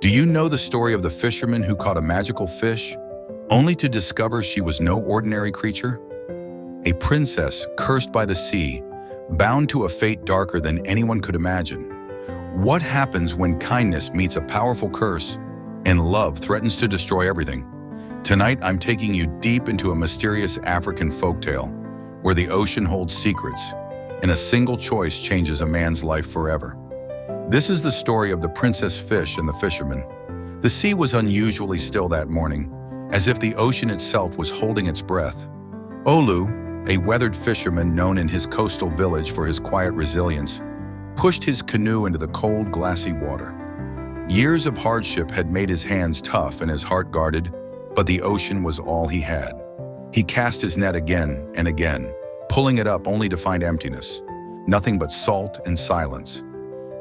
Do you know the story of the fisherman who caught a magical fish, only to discover she was no ordinary creature? A princess cursed by the sea, bound to a fate darker than anyone could imagine. What happens when kindness meets a powerful curse and love threatens to destroy everything? Tonight, I'm taking you deep into a mysterious African folktale where the ocean holds secrets and a single choice changes a man's life forever. This is the story of the princess fish and the fisherman. The sea was unusually still that morning, as if the ocean itself was holding its breath. Olu, a weathered fisherman known in his coastal village for his quiet resilience, pushed his canoe into the cold, glassy water. Years of hardship had made his hands tough and his heart guarded, but the ocean was all he had. He cast his net again and again, pulling it up only to find emptiness, nothing but salt and silence.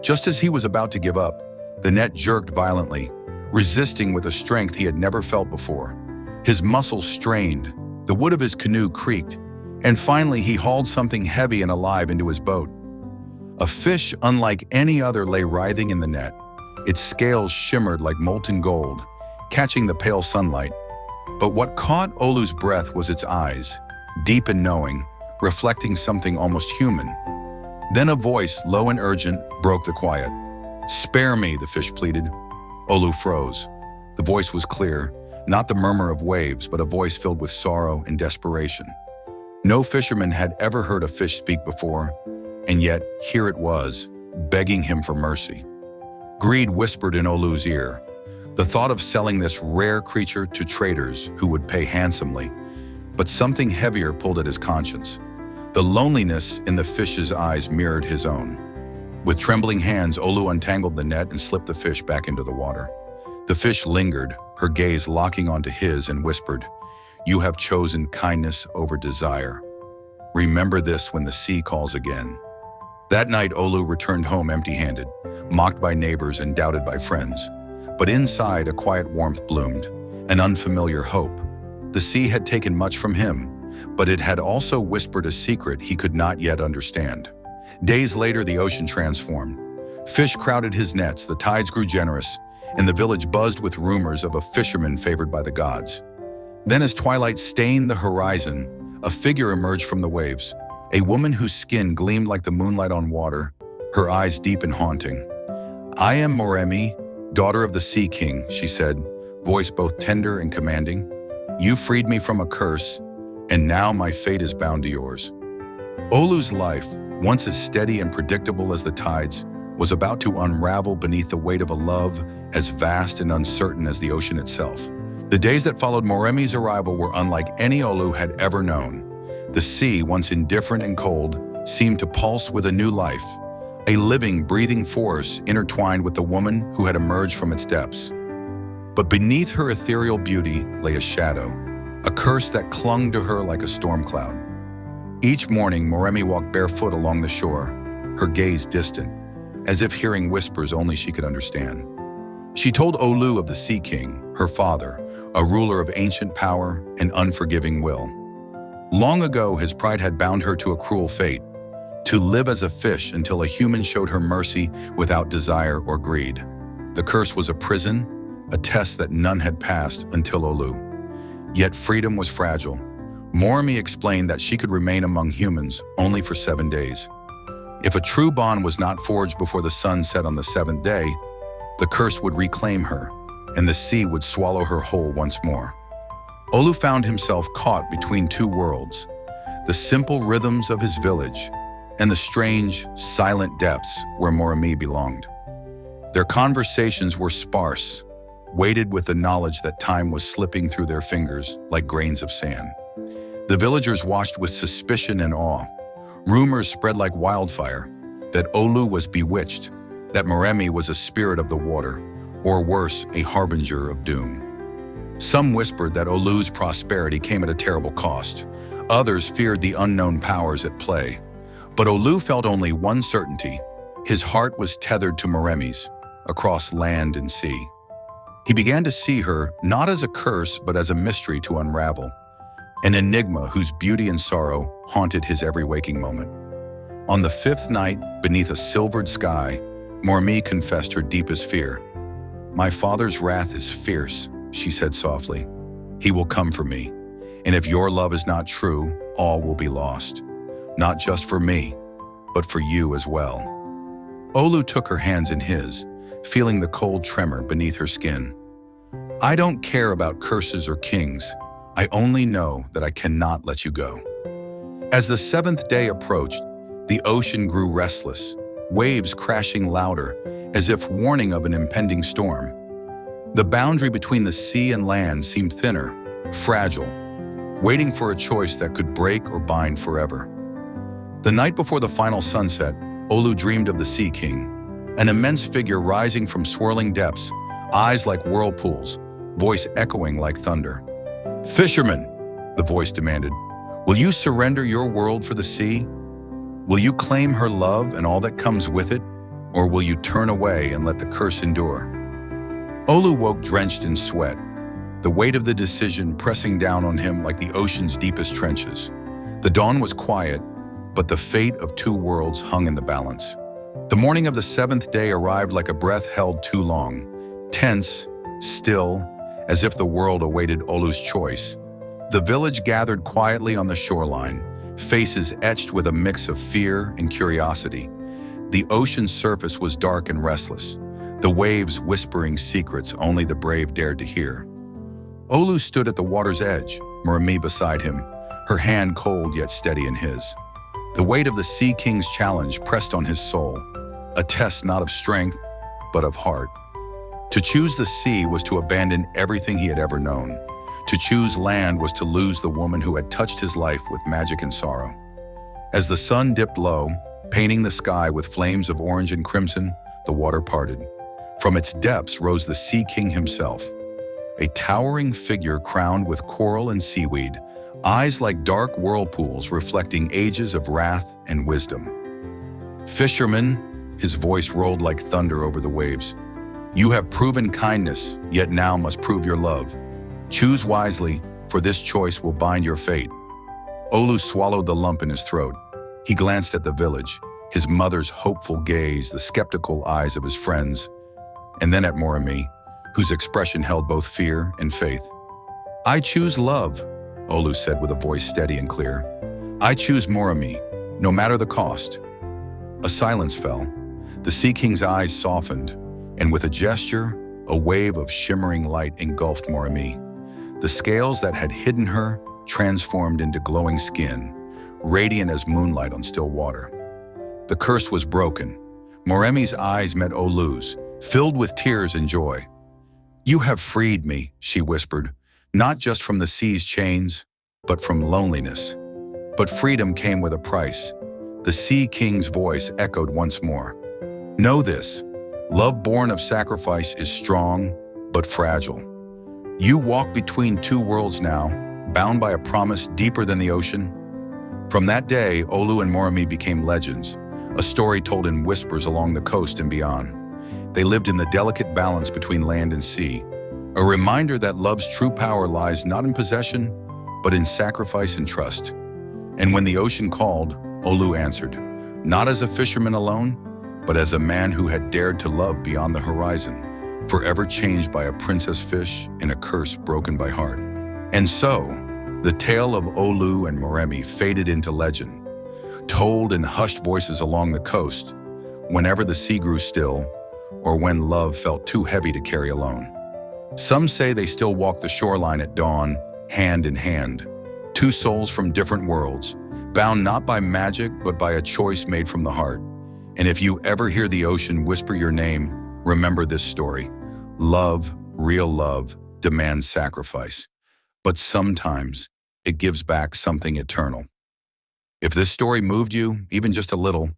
Just as he was about to give up, the net jerked violently, resisting with a strength he had never felt before. His muscles strained, the wood of his canoe creaked, and finally he hauled something heavy and alive into his boat. A fish unlike any other lay writhing in the net. Its scales shimmered like molten gold, catching the pale sunlight. But what caught Olu's breath was its eyes, deep and knowing, reflecting something almost human. Then a voice, low and urgent, broke the quiet. "Spare me," the fish pleaded. Olu froze. The voice was clear, not the murmur of waves, but a voice filled with sorrow and desperation. No fisherman had ever heard a fish speak before, and yet here it was, begging him for mercy. Greed whispered in Olu's ear, the thought of selling this rare creature to traders who would pay handsomely, but something heavier pulled at his conscience. The loneliness in the fish's eyes mirrored his own. With trembling hands, Olu untangled the net and slipped the fish back into the water. The fish lingered, her gaze locking onto his, and whispered, "You have chosen kindness over desire. Remember this when the sea calls again." That night, Olu returned home empty-handed, mocked by neighbors and doubted by friends. But inside, a quiet warmth bloomed, an unfamiliar hope. The sea had taken much from him, but it had also whispered a secret he could not yet understand. Days later, the ocean transformed. Fish crowded his nets, the tides grew generous, and the village buzzed with rumors of a fisherman favored by the gods. Then as twilight stained the horizon, a figure emerged from the waves, a woman whose skin gleamed like the moonlight on water, her eyes deep and haunting. "I am Moremi, daughter of the Sea King," she said, voice both tender and commanding. "You freed me from a curse, and now my fate is bound to yours." Olu's life, once as steady and predictable as the tides, was about to unravel beneath the weight of a love as vast and uncertain as the ocean itself. The days that followed Moremi's arrival were unlike any Olu had ever known. The sea, once indifferent and cold, seemed to pulse with a new life, a living, breathing force intertwined with the woman who had emerged from its depths. But beneath her ethereal beauty lay a shadow, a curse that clung to her like a storm cloud. Each morning, Moremi walked barefoot along the shore, her gaze distant, as if hearing whispers only she could understand. She told Olu of the Sea King, her father, a ruler of ancient power and unforgiving will. Long ago, his pride had bound her to a cruel fate, to live as a fish until a human showed her mercy without desire or greed. The curse was a prison, a test that none had passed until Olu. Yet freedom was fragile. Moremi explained that she could remain among humans only for 7 days. If a true bond was not forged before the sun set on the 7th day, the curse would reclaim her, and the sea would swallow her whole once more. Olu found himself caught between two worlds, the simple rhythms of his village and the strange, silent depths where Moremi belonged. Their conversations were sparse, weighted with the knowledge that time was slipping through their fingers like grains of sand. The villagers watched with suspicion and awe. Rumors spread like wildfire that Olu was bewitched, that Moremi was a spirit of the water, or worse, a harbinger of doom. Some whispered that Olu's prosperity came at a terrible cost. Others feared the unknown powers at play. But Olu felt only one certainty. His heart was tethered to Moremi's, across land and sea. He began to see her not as a curse, but as a mystery to unravel, an enigma whose beauty and sorrow haunted his every waking moment. On the 5th night, beneath a silvered sky, Moremi confessed her deepest fear. "My father's wrath is fierce," she said softly. "He will come for me, and if your love is not true, all will be lost. Not just for me, but for you as well." Olu took her hands in his, feeling the cold tremor beneath her skin. "I don't care about curses or kings. I only know that I cannot let you go." As the seventh day approached, the ocean grew restless, waves crashing louder, as if warning of an impending storm. The boundary between the sea and land seemed thinner, fragile, waiting for a choice that could break or bind forever. The night before the final sunset, Olu dreamed of the Sea King, an immense figure rising from swirling depths, eyes like whirlpools, voice echoing like thunder. "Fisherman," the voice demanded, "will you surrender your world for the sea? Will you claim her love and all that comes with it, or will you turn away and let the curse endure?" Olu woke drenched in sweat, the weight of the decision pressing down on him like the ocean's deepest trenches. The dawn was quiet, but the fate of two worlds hung in the balance. The morning of the seventh day arrived like a breath held too long, tense, still, as if the world awaited Olu's choice. The village gathered quietly on the shoreline, faces etched with a mix of fear and curiosity. The ocean's surface was dark and restless, the waves whispering secrets only the brave dared to hear. Olu stood at the water's edge, Murami beside him, her hand cold yet steady in his. The weight of the Sea King's challenge pressed on his soul, a test not of strength, but of heart. To choose the sea was to abandon everything he had ever known. To choose land was to lose the woman who had touched his life with magic and sorrow. As the sun dipped low, painting the sky with flames of orange and crimson, the water parted. From its depths rose the Sea King himself, a towering figure crowned with coral and seaweed, eyes like dark whirlpools reflecting ages of wrath and wisdom. "Fisherman," his voice rolled like thunder over the waves, "you have proven kindness, yet now must prove your love. Choose wisely, for this choice will bind your fate." Olu swallowed the lump in his throat. He glanced at the village, his mother's hopeful gaze, the skeptical eyes of his friends, and then at Murami, whose expression held both fear and faith. "I choose love," Olu said with a voice steady and clear. "I choose Murami, no matter the cost." A silence fell. The Sea King's eyes softened, and with a gesture, a wave of shimmering light engulfed Murami. The scales that had hidden her transformed into glowing skin, radiant as moonlight on still water. The curse was broken. Murami's eyes met Olu's, filled with tears and joy. "You have freed me," she whispered, "not just from the sea's chains, but from loneliness." But freedom came with a price. The Sea King's voice echoed once more. "Know this, love born of sacrifice is strong, but fragile. You walk between two worlds now, bound by a promise deeper than the ocean." From that day, Olu and Murami became legends, a story told in whispers along the coast and beyond. They lived in the delicate balance between land and sea, a reminder that love's true power lies not in possession, but in sacrifice and trust. And when the ocean called, Olu answered, not as a fisherman alone, but as a man who had dared to love beyond the horizon, forever changed by a princess fish in a curse broken by heart. And so, the tale of Olu and Murami faded into legend, told in hushed voices along the coast, whenever the sea grew still, or when love felt too heavy to carry alone. Some say they still walk the shoreline at dawn, hand in hand, two souls from different worlds, bound not by magic but by a choice made from the heart. And if you ever hear the ocean whisper your name, remember this story. Love, real love, demands sacrifice. But sometimes it gives back something eternal. If this story moved you, even just a little,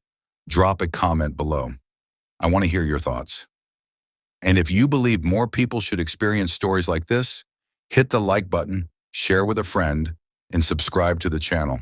drop a comment below. I want to hear your thoughts. And if you believe more people should experience stories like this, hit the like button, share with a friend, and subscribe to the channel.